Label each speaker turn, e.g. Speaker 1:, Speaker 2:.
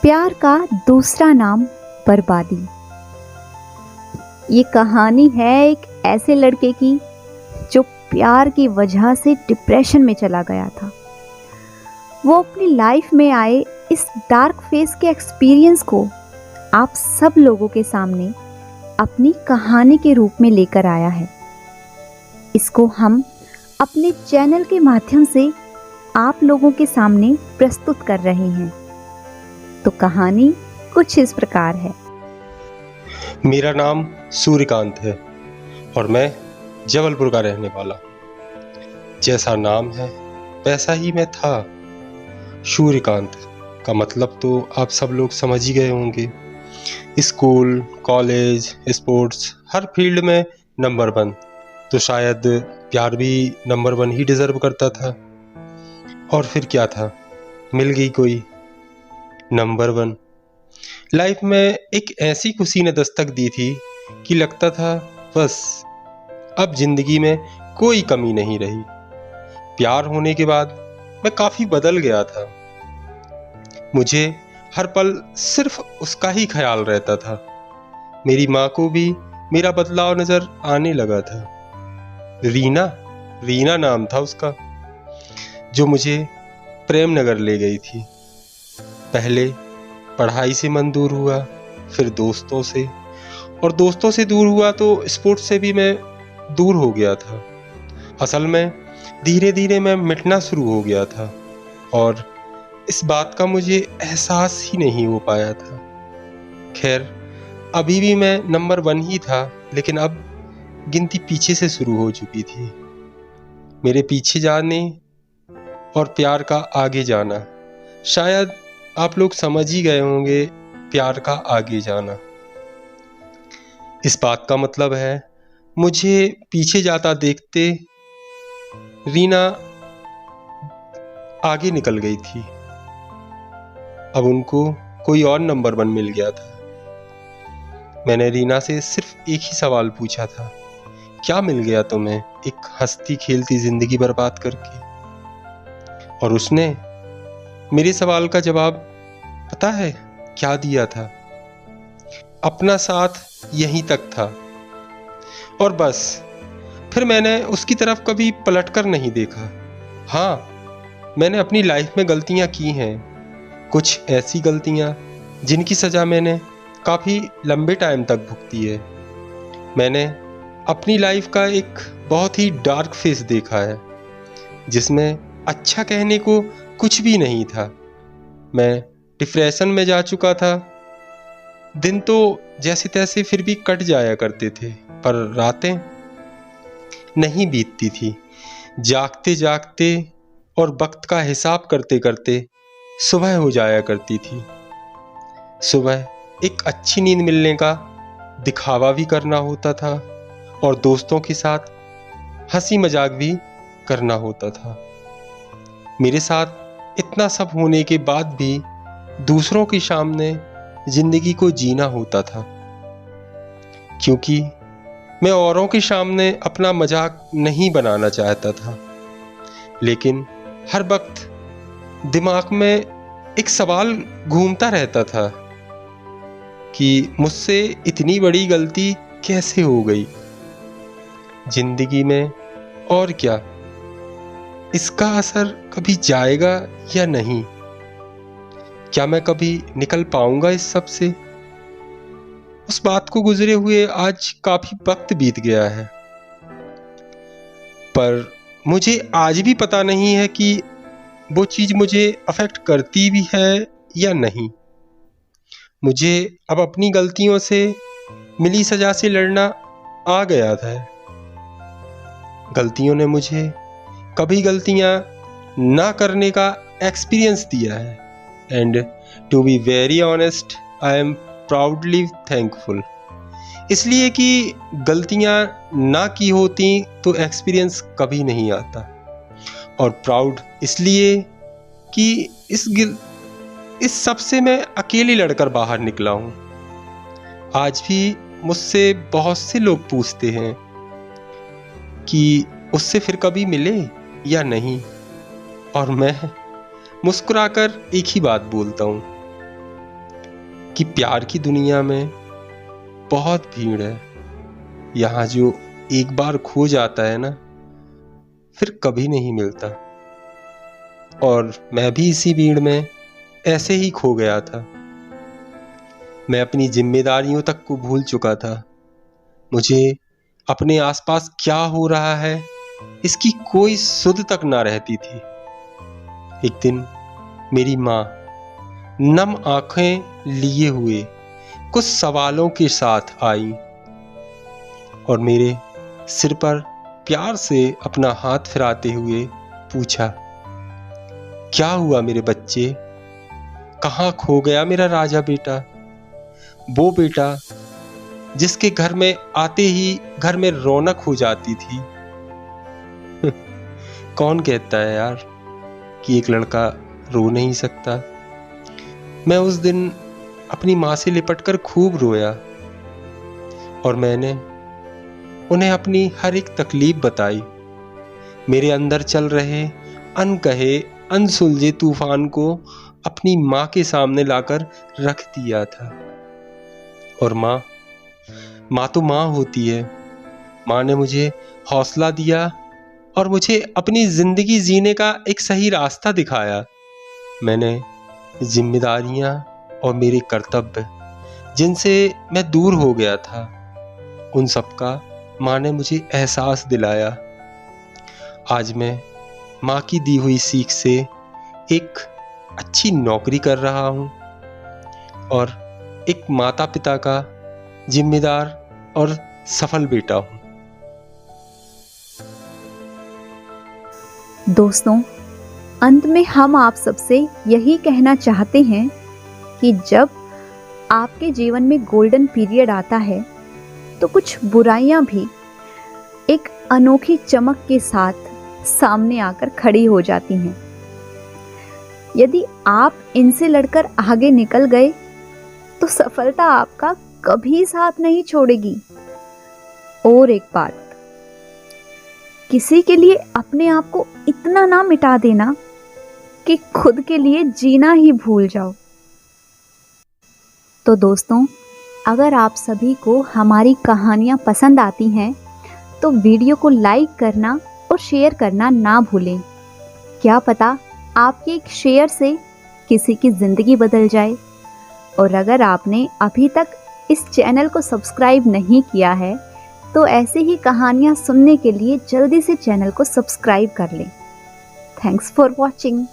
Speaker 1: प्यार का दूसरा नाम बर्बादी। ये कहानी है एक ऐसे लड़के की जो प्यार की वजह से डिप्रेशन में चला गया था। वो अपनी लाइफ में आए इस डार्क फेज के एक्सपीरियंस को आप सब लोगों के सामने अपनी कहानी के रूप में लेकर आया है। इसको हम अपने चैनल के माध्यम से आप लोगों के सामने प्रस्तुत कर रहे हैं। तो कहानी कुछ इस प्रकार है।
Speaker 2: मेरा नाम सूर्यकांत है और मैं जबलपुर का रहने वाला। जैसा नाम है वैसा ही मैं था। सूर्यकांत का मतलब तो आप सब लोग समझ ही गए होंगे। स्कूल, कॉलेज, स्पोर्ट्स, हर फील्ड में नंबर 1। तो शायद प्यार भी नंबर 1 ही डिजर्व करता था। और फिर क्या था, मिल गई कोई नंबर 1। लाइफ में एक ऐसी खुशी ने दस्तक दी थी कि लगता था बस अब जिंदगी में कोई कमी नहीं रही। प्यार होने के बाद मैं काफी बदल गया था। मुझे हर पल सिर्फ उसका ही ख्याल रहता था। मेरी माँ को भी मेरा बदलाव नजर आने लगा था। रीना नाम था उसका, जो मुझे प्रेम नगर ले गई थी। पहले पढ़ाई से मन दूर हुआ, फिर दोस्तों से, और दोस्तों से दूर हुआ तो स्पोर्ट्स से भी मैं दूर हो गया था। असल में धीरे धीरे मैं मिटना शुरू हो गया था और इस बात का मुझे एहसास ही नहीं हो पाया था। खैर, अभी भी मैं नंबर 1 ही था, लेकिन अब गिनती पीछे से शुरू हो चुकी थी। मेरे पीछे जाने और प्यार का आगे जाना। शायद आप लोग समझ ही गए होंगे, प्यार का आगे जाना। इस बात का मतलब है मुझे पीछे जाता देखते रीना आगे निकल गई थी। अब उनको कोई और नंबर 1 मिल गया था। मैंने रीना से सिर्फ एक ही सवाल पूछा था, क्या मिल गया तुम्हें एक हंसती खेलती जिंदगी बर्बाद करके? और उसने मेरे सवाल का जवाब पता है क्या दिया था? अपना साथ यहीं तक था। और बस फिर मैंने उसकी तरफ कभी पलटकर नहीं देखा। हाँ, मैंने अपनी लाइफ में गलतियां की हैं, कुछ ऐसी गलतियां जिनकी सजा मैंने काफी लंबे टाइम तक भुगती है। मैंने अपनी लाइफ का एक बहुत ही डार्क फेस देखा है, जिसमें अच्छा कहने को कुछ भी नहीं था। मैं डिप्रेशन में जा चुका था। दिन तो जैसे तैसे फिर भी कट जाया करते थे, पर रातें नहीं बीतती थी। जागते जागते और वक्त का हिसाब करते करते सुबह हो जाया करती थी। सुबह एक अच्छी नींद मिलने का दिखावा भी करना होता था और दोस्तों के साथ हंसी मजाक भी करना होता था। मेरे साथ इतना सब होने के बाद भी दूसरों के सामने जिंदगी को जीना होता था, क्योंकि मैं औरों के सामने अपना मजाक नहीं बनाना चाहता था। लेकिन हर वक्त दिमाग में एक सवाल घूमता रहता था कि मुझसे इतनी बड़ी गलती कैसे हो गई जिंदगी में, और क्या इसका असर कभी जाएगा या नहीं? क्या मैं कभी निकल पाऊंगा इस सब से? उस बात को गुजरे हुए आज काफी वक्त बीत गया है, पर मुझे आज भी पता नहीं है कि वो चीज मुझे अफेक्ट करती भी है या नहीं। मुझे अब अपनी गलतियों से मिली सजा से लड़ना आ गया था। गलतियों ने मुझे कभी गलतियां ना करने का एक्सपीरियंस दिया है, and to be very honest, I am proudly thankful. इसलिए कि गलतियां ना की होती तो एक्सपीरियंस कभी नहीं आता, और प्राउड इसलिए कि इस सब से मैं अकेले लड़कर बाहर निकला हूं। आज भी मुझसे बहुत से लोग पूछते हैं कि उससे फिर कभी मिले या नहीं, और मैं मुस्कुराकर एक ही बात बोलता हूँ, कि प्यार की दुनिया में बहुत भीड़ है। यहाँ जो एक बार खो जाता है ना, फिर कभी नहीं मिलता। और मैं भी इसी भीड़ में ऐसे ही खो गया था। मैं अपनी जिम्मेदारियों तक को भूल चुका था। मुझे अपने आसपास क्या हो रहा है इसकी कोई सुध तक ना रहती थी। एक दिन मेरी माँ नम आंखें लिए हुए कुछ सवालों के साथ आई और मेरे सिर पर प्यार से अपना हाथ फिराते हुए पूछा, क्या हुआ मेरे बच्चे? कहाँ खो गया मेरा राजा बेटा? वो बेटा जिसके घर में आते ही घर में रौनक हो जाती थी। कौन कहता है यार कि एक लड़का रो नहीं सकता? मैं उस दिन अपनी माँ से लिपटकर खूब रोया और मैंने उन्हें अपनी हर एक तकलीफ बताई। मेरे अंदर चल रहे अनकहे अनसुलझे तूफान को अपनी माँ के सामने लाकर रख दिया था। और माँ तो माँ होती है। माँ ने मुझे हौसला दिया और मुझे अपनी जिंदगी जीने का एक सही रास्ता दिखाया। मैंने जिम्मेदारियां और मेरे कर्तव्य जिनसे मैं दूर हो गया था, उन सब का माँ ने मुझे एहसास दिलाया। आज मैं माँ की दी हुई सीख से एक अच्छी नौकरी कर रहा हूँ और एक माता पिता का जिम्मेदार और सफल बेटा हूँ।
Speaker 1: दोस्तों, अंत में हम आप सबसे यही कहना चाहते हैं कि जब आपके जीवन में गोल्डन पीरियड आता है तो कुछ बुराइयां भी एक अनोखी चमक के साथ सामने आकर खड़ी हो जाती हैं। यदि आप इनसे लड़कर आगे निकल गए तो सफलता आपका कभी साथ नहीं छोड़ेगी। और एक बात, किसी के लिए अपने आप को इतना ना मिटा देना कि खुद के लिए जीना ही भूल जाओ। तो दोस्तों, अगर आप सभी को हमारी कहानियाँ पसंद आती हैं तो वीडियो को लाइक करना और शेयर करना ना भूलें। क्या पता आपके एक शेयर से किसी की ज़िंदगी बदल जाए। और अगर आपने अभी तक इस चैनल को सब्सक्राइब नहीं किया है तो ऐसे ही कहानियाँ सुनने के लिए जल्दी से चैनल को सब्सक्राइब कर लें। Thanks for watching.